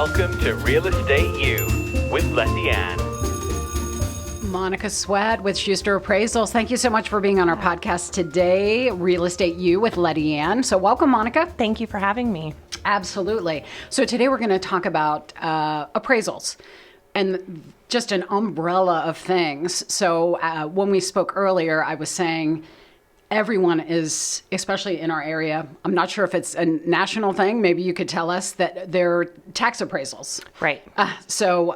Welcome to Real Estate U with Lettiann. Monica Sweat with Schuster Appraisals. Thank you so much for being on our podcast today, Real Estate U with Lettiann. So welcome, Monica. Thank you for having me. Absolutely. So today we're going to talk about appraisals and just an umbrella of things. So when we spoke earlier, I was saying everyone is, especially in our area, I'm not sure if it's a national thing. Maybe you could tell us that they're tax appraisals. Right. So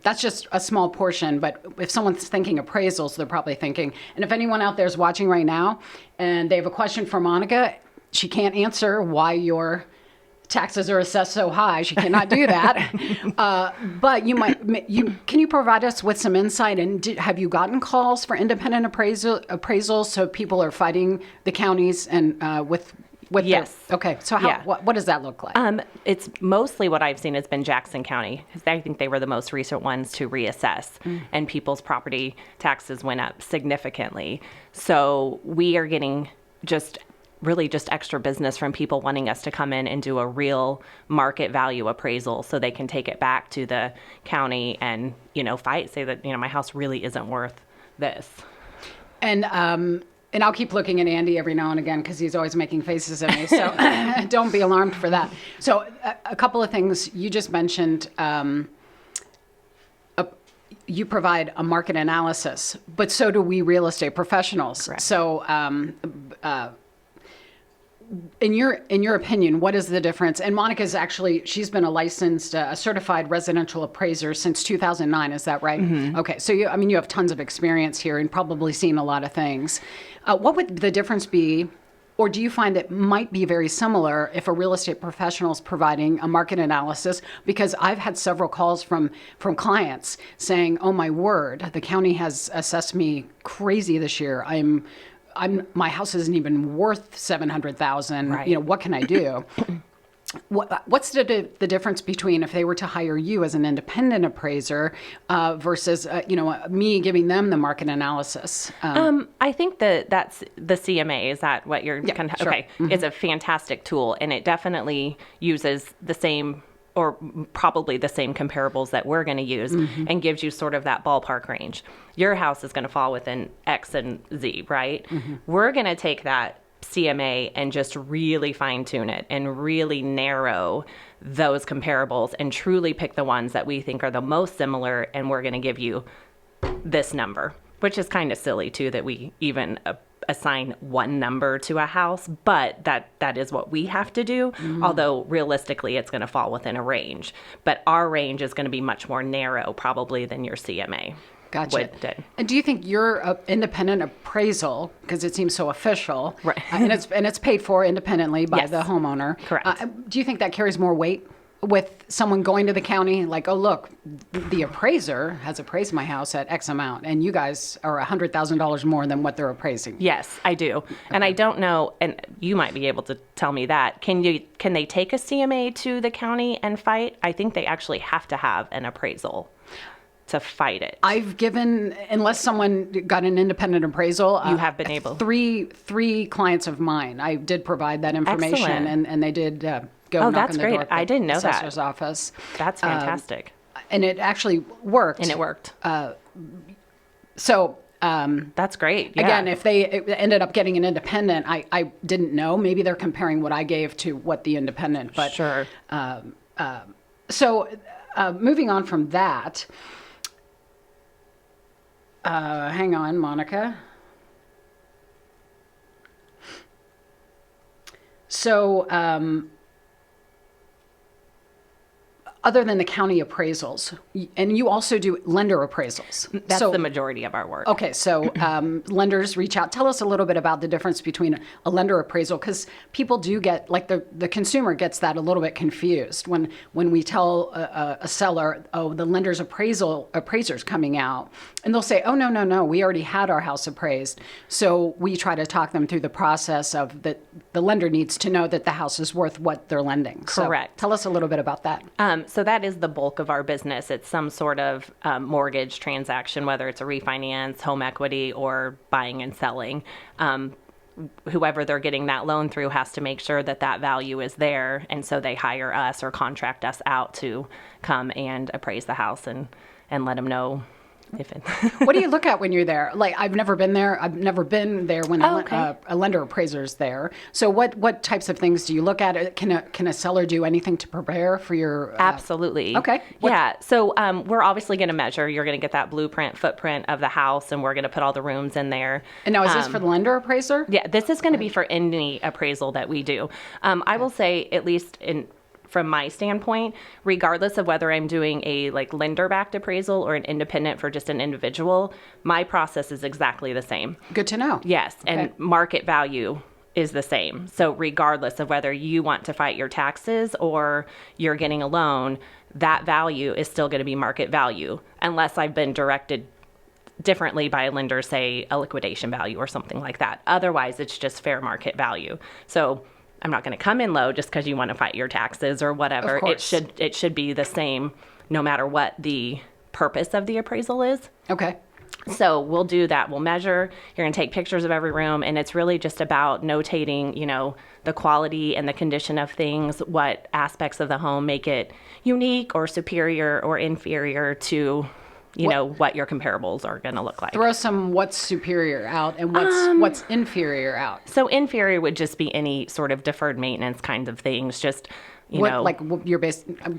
that's just a small portion. But if someone's thinking appraisals, they're probably thinking, and if anyone out there is watching right now and they have a question for Monica, she can't answer why your taxes are assessed so high. She cannot do that. But can you provide us with some insight? And have you gotten calls for independent appraisals? So people are fighting the counties and with yes. Okay. So what does that look like? It's mostly what I've seen has been Jackson County, because I think they were the most recent ones to reassess, and people's property taxes went up significantly. So we are getting just extra business from people wanting us to come in and do a real market value appraisal so they can take it back to the county and, say that, my house really isn't worth this. And I'll keep looking at Andy every now and again because he's always making faces at me. So don't be alarmed for that. So a couple of things you just mentioned. You provide a market analysis, but so do we real estate professionals. Correct. So in your opinion, what is the difference? And Monica's she's been a licensed, a certified residential appraiser since 2009. Is that right? Mm-hmm. Okay. So you have tons of experience here and probably seen a lot of things. What would the difference be, or do you find it might be very similar if a real estate professional is providing a market analysis? Because I've had several calls from clients saying, "Oh my word, the county has assessed me crazy this year. My house isn't even worth $700,000. Right. What can I do?" What's the difference between if they were to hire you as an independent appraiser versus me giving them the market analysis? I think that's the CMA. Is that what you're sure. Okay? Mm-hmm. It's a fantastic tool, and it definitely uses the same, or probably the same comparables that we're going to use, and gives you sort of that ballpark range. Your house is going to fall within X and Z, right? Mm-hmm. We're going to take that CMA and just really fine tune it and really narrow those comparables and truly pick the ones that we think are the most similar, and we're going to give you this number, which is kind of silly too that we even assign one number to a house, but that is what we have to do. Although realistically it's going to fall within a range, but our range is going to be much more narrow probably than your CMA. Gotcha. And do you think your independent appraisal, because it seems so official, right? And it's paid for independently by the homeowner. Correct. Do you think that carries more weight with someone going to the county, like, "Oh, look, the appraiser has appraised my house at X amount, and you guys are $100,000 more than what they're appraising"? Yes, I do. Okay. And I don't know, and you might be able to tell me that. Can they take a CMA to the county and fight? I think they actually have to have an appraisal to fight it. I've given, unless someone got an independent appraisal, you have been able. Three clients of mine, I did provide that information, and they did go knock on the door. I didn't know that. Assessor's office. That's fantastic. And it actually worked. So that's great. Yeah. Again, if they ended up getting an independent, I didn't know. Maybe they're comparing what I gave to what the independent. But sure. So moving on from that. Hang on, Monica. So, other than the county appraisals, and you also do lender appraisals. That's the majority of our work. Okay, so lenders reach out. Tell us a little bit about the difference between a lender appraisal, because people do get, like the consumer gets that a little bit confused when we tell a seller, "Oh, the lender's appraiser's coming out," and they'll say, "Oh, no, we already had our house appraised." So we try to talk them through the process of that the lender needs to know that the house is worth what they're lending. Correct. So tell us a little bit about that. So that is the bulk of our business. It's some sort of mortgage transaction, whether it's a refinance, home equity, or buying and selling. whoever they're getting that loan through has to make sure that that value is there. And so they hire us or contract us out to come and appraise the house and let them know if it. What do you look at when you're there? Like, I've never been there. I've never been there when a lender appraiser's there. So what types of things do you look at? Can a seller do anything to prepare for your? Absolutely. Okay. Yeah. So we're obviously going to measure. You're going to get that blueprint footprint of the house, and we're going to put all the rooms in there. And now, is this for the lender appraiser? Yeah, this is going to be for any appraisal that we do. I will say, at least from my standpoint, regardless of whether I'm doing a lender-backed appraisal or an independent for just an individual, my process is exactly the same. Good to know. Yes, Okay. and market value is the same. So regardless of whether you want to fight your taxes or you're getting a loan, that value is still going to be market value, unless I've been directed differently by a lender, say a liquidation value or something like that. Otherwise, it's just fair market value. So I'm not going to come in low just because you want to fight your taxes or whatever. Of course. It should be the same no matter what the purpose of the appraisal is. Okay. So we'll do that. We'll measure. You're going to take pictures of every room, and it's really just about notating, the quality and the condition of things, what aspects of the home make it unique or superior or inferior to what your comparables are going to look like. Throw some what's superior out and what's inferior out. So inferior would just be any sort of deferred maintenance kinds of things. Just, Like your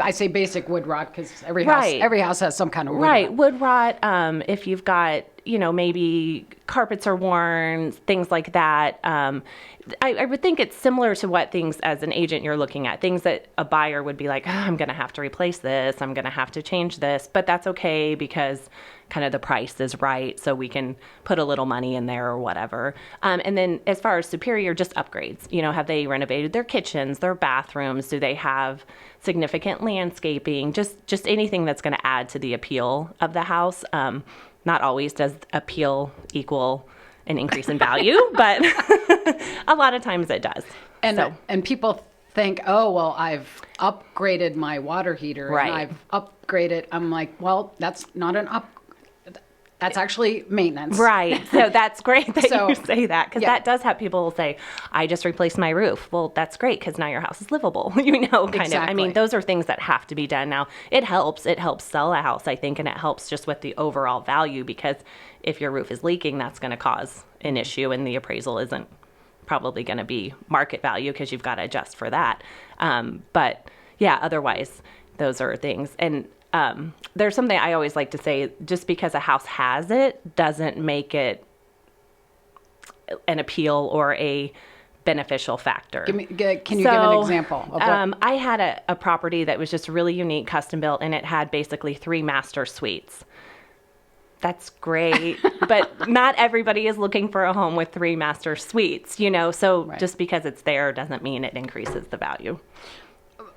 I say basic wood rot because every house has some kind of wood right. rot. Wood rot. If you've got, maybe carpets are worn, things like that. I would think it's similar to what things as an agent you're looking at, things that a buyer would be like, I'm going to have to replace this. I'm going to have to change this, but that's okay because kind of the price is right. So we can put a little money in there or whatever. And then as far as superior, just upgrades, have they renovated their kitchens, their bathrooms? Do they have significant landscaping? Just anything that's going to add to the appeal of the house. Not always does appeal equal an increase in value, but a lot of times it does. And people think, oh, well, I've upgraded my water heater. Right. And I've upgraded. I'm like, well, that's not an up. That's actually maintenance. Right. So that's great that you say that, because yeah. that does have people say, I just replaced my roof. Well, that's great because now your house is livable, kind of. I mean, those are things that have to be done. Now, it helps sell a house, I think, and it helps just with the overall value, because if your roof is leaking, that's going to cause an issue, and the appraisal isn't probably going to be market value because you've got to adjust for that. But yeah, otherwise, those are things. And there's something I always like to say, just because a house has it doesn't make it an appeal or a beneficial factor. Can you give an example of what? I had a property that was just really unique, custom built, and it had basically 3 master suites. That's great, but not everybody is looking for a home with 3 master suites, so right. Just because it's there doesn't mean it increases the value.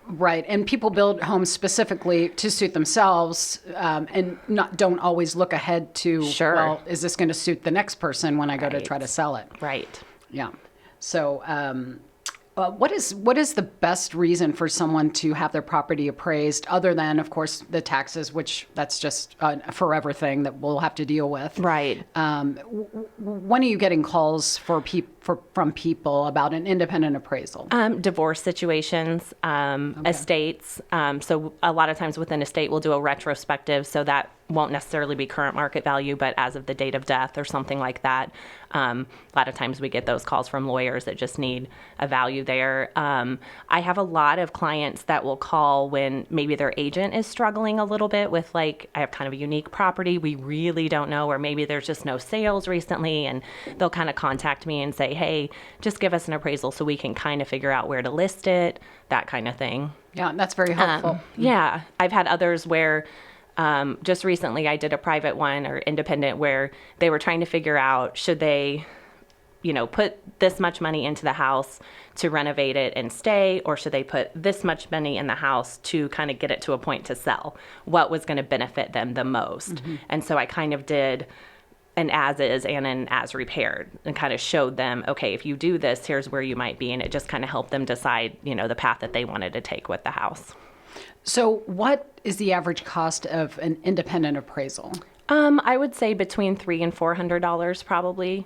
Right, and people build homes specifically to suit themselves, and don't always look ahead to, sure. Well, is this going to suit the next person when I go to try to sell it? Right. Yeah. So, what is the best reason for someone to have their property appraised, other than, of course, the taxes, which that's just a forever thing that we'll have to deal with? Right. When are you getting calls from people about an independent appraisal? Divorce situations, okay. Estates. So a lot of times with an estate, we'll do a retrospective, so that won't necessarily be current market value, but as of the date of death or something like that. A lot of times we get those calls from lawyers that just need a value there. I have a lot of clients that will call when maybe their agent is struggling a little bit with, like, I have kind of a unique property, we really don't know, or maybe there's just no sales recently, and they'll kind of contact me and say, hey, just give us an appraisal so we can kind of figure out where to list it, that kind of thing. Yeah, that's very helpful. Yeah, I've had others where just recently I did a private one or independent where they were trying to figure out, should they, put this much money into the house to renovate it and stay, or should they put this much money in the house to kind of get it to a point to sell? What was going to benefit them the most? Mm-hmm. And so I kind of did an as is and an as repaired, and kind of showed them, okay, if you do this, here's where you might be. And it just kind of helped them decide, the path that they wanted to take with the house. So what is the average cost of an independent appraisal? I would say between $300 and $400 probably,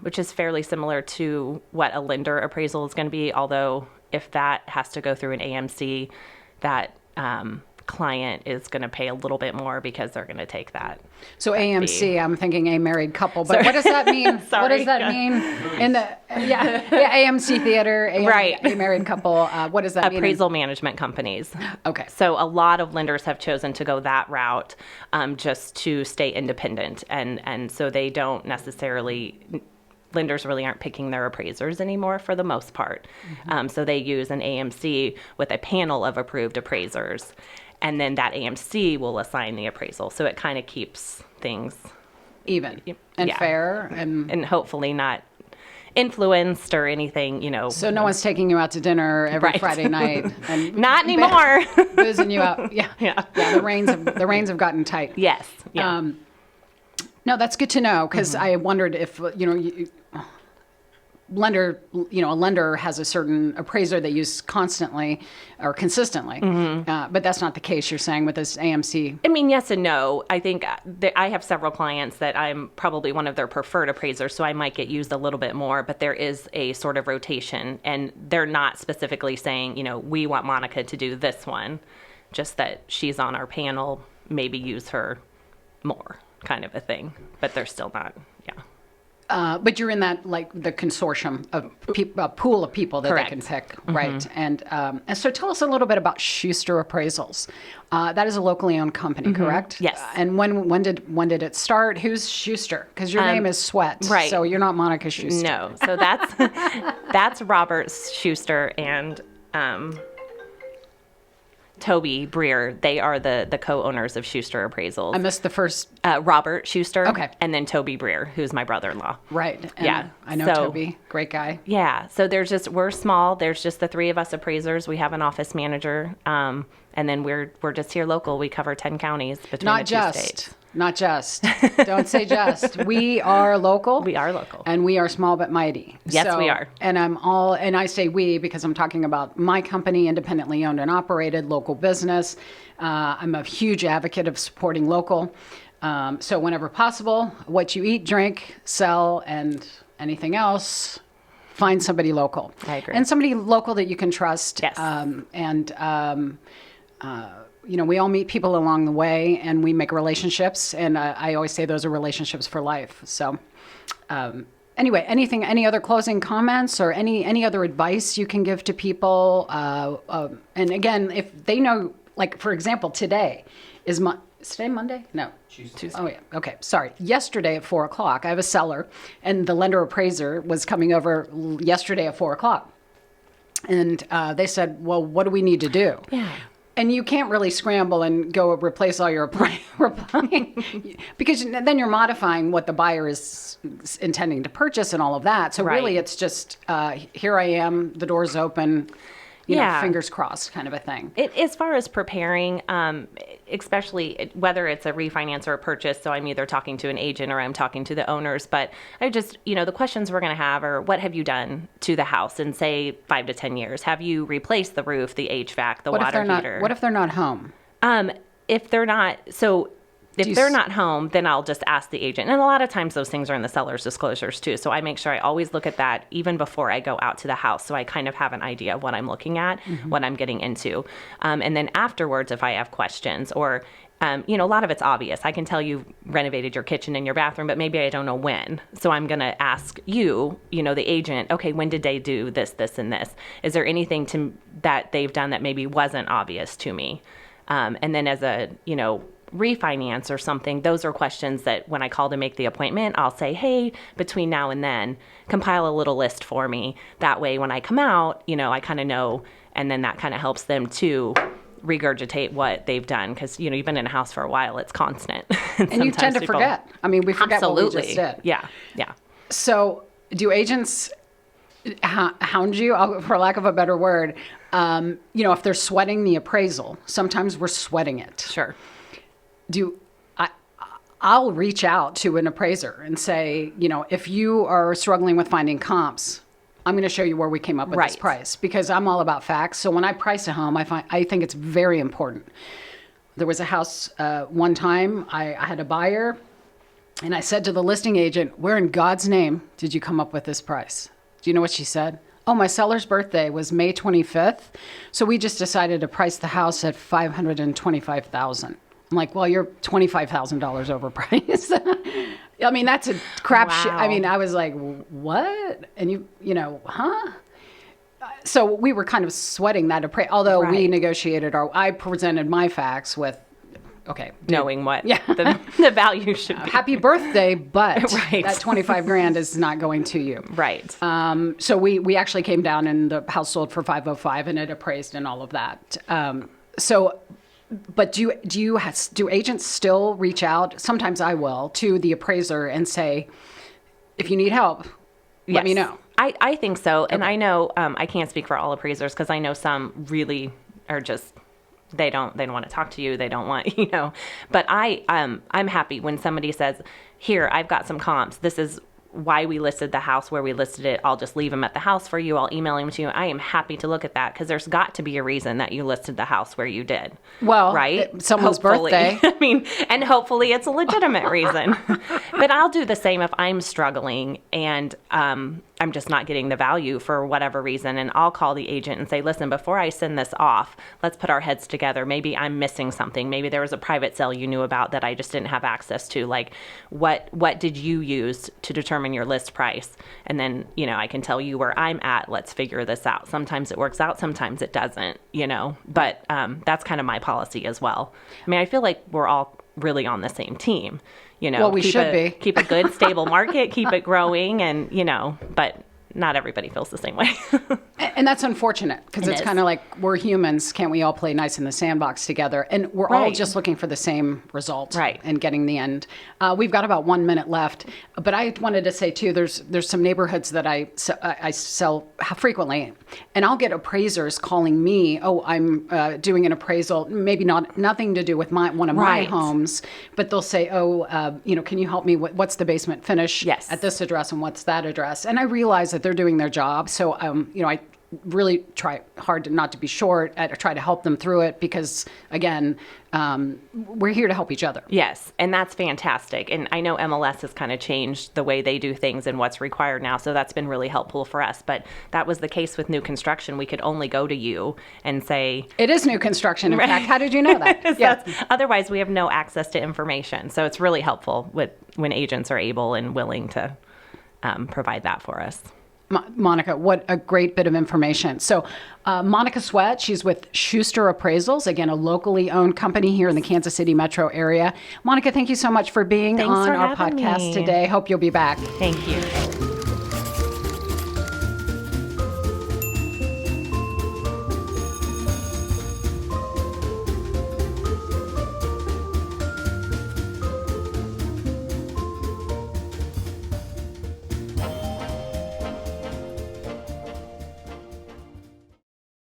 which is fairly similar to what a lender appraisal is going to be. Although if that has to go through an AMC, that client is going to pay a little bit more because they're going to take that. So AMC, I'm thinking a married couple, but what does that mean? What does that mean in the AMC theater? Right. A married couple. What does that mean? Appraisal management companies. Okay. So a lot of lenders have chosen to go that route just to stay independent, and so they don't necessarily. Lenders really aren't picking their appraisers anymore for the most part. So they use an AMC with a panel of approved appraisers, and then that AMC will assign the appraisal. So it kind of keeps things even and fair and hopefully not influenced or anything, So no one's taking you out to dinner every Friday night and not anymore. Boozing you out. Yeah. The reins have gotten tight. Yes. Yeah. No, that's good to know, because I wondered if a lender has a certain appraiser they use constantly or consistently, but that's not the case. You're saying with this AMC. I mean, yes and no. I think I have several clients that I'm probably one of their preferred appraisers, so I might get used a little bit more. But there is a sort of rotation, and they're not specifically saying, we want Monica to do this one, just that she's on our panel. Maybe use her more. Kind of a thing, but they're still not, but you're in that, like, the consortium of a pool of people that Correct. they can pick, right? And so tell us a little bit about Schuster Appraisals. That is a locally owned company, correct? Yes. And when did it start? Who's Schuster? Because your name is Sweat, right? So you're not Monica Schuster. No, so that's Robert Schuster and Toby Breer. They are the co-owners of Schuster Appraisals. I missed the first. Robert Schuster. Okay. And then Toby Breer, who's my brother-in-law. Right. And Yeah. I know So- Toby. Great guy. Yeah. So we're small. There's just the three of us appraisers. We have an office manager. And then we're just here local. We cover 10 counties between the two states. Not just. Don't say just. We are local. We are local. And we are small but mighty. Yes, we are. And I say we because I'm talking about my company, independently owned and operated, local business. I'm a huge advocate of supporting local. So whenever possible, what you eat, drink, sell, and anything else, find somebody local. I agree. And somebody local that you can trust. Yes. We all meet people along the way, and we make relationships. And I always say those are relationships for life. So, anyway, any other closing comments or any other advice you can give to people? And again, if they know, like, for example, today is today Monday? No. Tuesday. Oh, yeah. Okay. Sorry. Yesterday at 4:00, I have a seller, and the lender appraiser was coming over yesterday at 4:00. And they said, well, what do we need to do? Yeah. And you can't really scramble and go replace all your replying because then you're modifying what the buyer is intending to purchase and all of that. So really it's just, here I am, the door's open, you know, fingers crossed kind of a thing. As far as preparing, especially whether it's a refinance or a purchase, so I'm either talking to an agent or I'm talking to the owners, but I just, the questions we're going to have are, what have you done to the house in, say, 5 to 10 years? Have you replaced the roof, the HVAC, the water heater? What if they're not home? If they're not, if they're not home, then I'll just ask the agent. And a lot of times those things are in the seller's disclosures too. So I make sure I always look at that even before I go out to the house. So I kind of have an idea of what I'm looking at, what I'm getting into. And then afterwards, if I have questions or, a lot of it's obvious. I can tell you renovated your kitchen and your bathroom, but maybe I don't know when. So I'm going to ask you, the agent, okay, when did they do this, this, and this? Is there anything that they've done that maybe wasn't obvious to me? And then as a, refinance or something, those are questions that when I call to make the appointment, I'll say, hey, between now and then, compile a little list for me. That way, when I come out, I kind of know, and then that kind of helps them to regurgitate what they've done. Because, you've been in a house for a while, it's constant. And you tend to forget. I mean, we forget what we just did. Yeah. So do agents hound you, for lack of a better word, if they're sweating the appraisal? Sometimes we're sweating it. Sure. I'll reach out to an appraiser and say, if you are struggling with finding comps, I'm going to show you where we came up with this price, because I'm all about facts. So when I price a home, I think it's very important There was a house one time, I had a buyer, and I said to the listing agent, where in God's name did you come up with this price? Do you know what she said? Oh, my seller's birthday was May 25th, so we just decided to price the house at $525,000. I'm like, well, you're $25,000 overpriced. I mean, that's a crap shit. I mean, I was like, what? And you know, huh? So we were kind of sweating that appraisal, although we negotiated I presented my facts with, okay. Knowing what the value should be. Happy birthday, but that 25 grand is not going to you. Right. So we actually came down and the house sold for 505 and it appraised and all of that. But do agents still reach out? Sometimes I will to the appraiser and say, if you need help, let me know. I think so. And I know, I can't speak for all appraisers because I know some really are just, they don't want to talk to you. They don't want, but I'm happy when somebody says, here, I've got some comps. This is why we listed the house where we listed it. I'll just leave them at the house for you. I'll email them to you. I am happy to look at that because there's got to be a reason that you listed the house where you did. Well, right? Someone's birthday. I mean, and hopefully it's a legitimate reason. But I'll do the same if I'm struggling and I'm just not getting the value for whatever reason. And I'll call the agent and say, listen, before I send this off, let's put our heads together. Maybe I'm missing something. Maybe there was a private sale you knew about that I just didn't have access to. Like, what did you use to determine your list price? And then, I can tell you where I'm at. Let's figure this out. Sometimes it works out. Sometimes it doesn't, but that's kind of my policy as well. I mean, I feel like we're all really on the same team. Well, we should be. Keep a good, stable market, keep it growing, and, but not everybody feels the same way. And that's unfortunate because it's kind of like we're humans. Can't we all play nice in the sandbox together? And we're all just looking for the same result and getting the end. We've got about 1 minute left, but I wanted to say too, there's some neighborhoods that I sell frequently, and I'll get appraisers calling me. Oh, I'm doing an appraisal, maybe nothing to do with one of my homes, but they'll say, oh, can you help me? What's the basement finish at this address and what's that address? And I realize that they're doing their job. So, I really try hard not to be short. I try to help them through it because, again, we're here to help each other. Yes, and that's fantastic. And I know MLS has kind of changed the way they do things and what's required now, so that's been really helpful for us. But that was the case with new construction. We could only go to you and say... It is new construction, in fact. How did you know that? Otherwise, we have no access to information. So it's really helpful when agents are able and willing to provide that for us. Monica, what a great bit of information. So Monica Sweat, she's with Schuster Appraisals, again, a locally owned company here in the Kansas City metro area. Monica, thank you so much for being on our podcast today. Hope you'll be back. Thank you.